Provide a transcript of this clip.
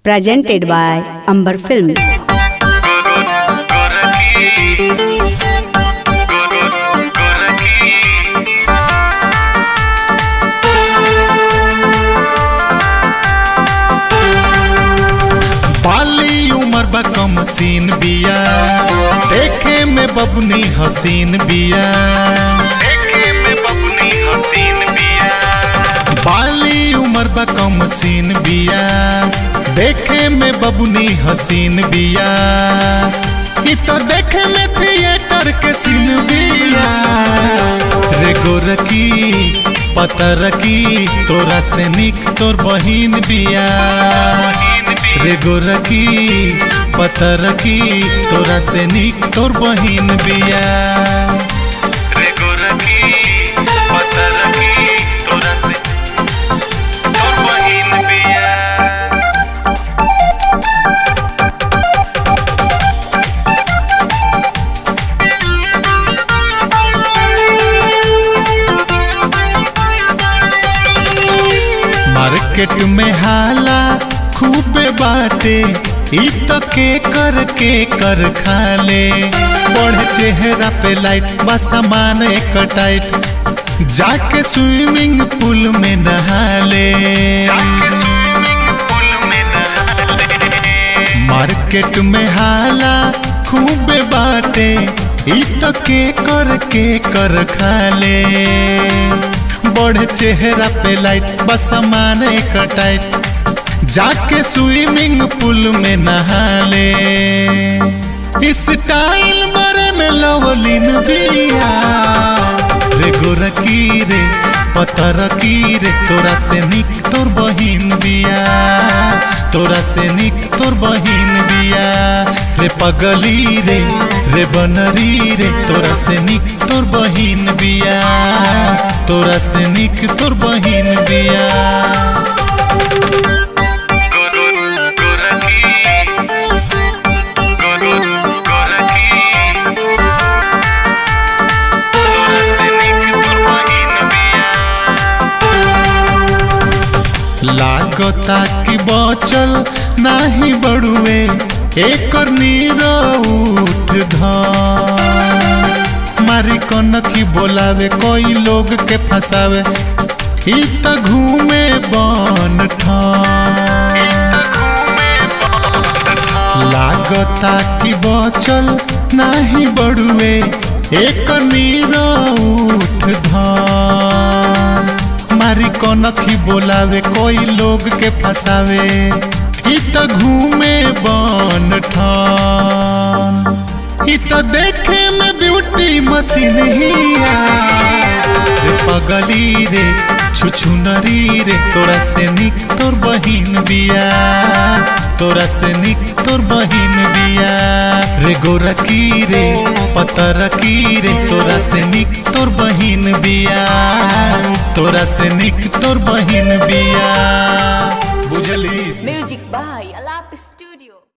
presented by Amber Films. बाली उमर बा कम सीन बिया, देखे में बबनी हसीन बिया, देखे में बबनी हसीन बिया। बाली उमर बा कम सीन बिया, देखे में बबनी हसीन बिया। तो देखे में थिएटर के सीन बिया। रे गोरकी पतरकी तोरा से निक तोर बहिन बिया। रे गोरकी पतरकी तोरा से निक तोर बहिन बिया। रे गोरकी पतरकी तोरा से तोर बहिन बिया। मार्केट में हाला खूबे बाटे, ई तो के कर खाले। बढ़े चेहरा पे लाइट बस सामान एक टाइट, जाके स्विमिंग पूल में नहाले। मार्केट में हाला खूबे बाटे, ई तो के कर खाले। बढ़े चेहरा पे लाइट बस सामान एक टाइट, जाके स्विमिंग पूल में नहाले। स्टाइल मरे में लवलिन बिया। रे गोरकी रे पतरकी रे तोरा से निक तोर बहिन बिया। तोरा से निक तोर बहिन बिया। रे पगली रे रे बनरी रे तोरा से निक तोर बहिन बिया। तोरा से निक तोर बहिन बिया। लागता कि बचल नाही बड़ुए एकर नीरउठ धान। मारी कनखी बोलावे कोई लोग के फंसावे, ई त घूमे बन ठान। लागता कि बचल नाही बड़ुए एकर नीरउठ धान। मारी कनखी बोलावे कोई लोग के फंसावे, ई तो घूमे बन ठान। ई तो देखे में ब्यूटी मशीन हिया। रे पगली रे छुछुनरी रे तोरा से निक तोर बहिन बिया। तोरा से निक तोर बहिन बिया। रे गोरकी रे पतरकी रे तोरा से निक तोर बहिन बिया। तोरा से निक तोर बहिन बिया। बुझली म्यूजिक बाय अलापिस।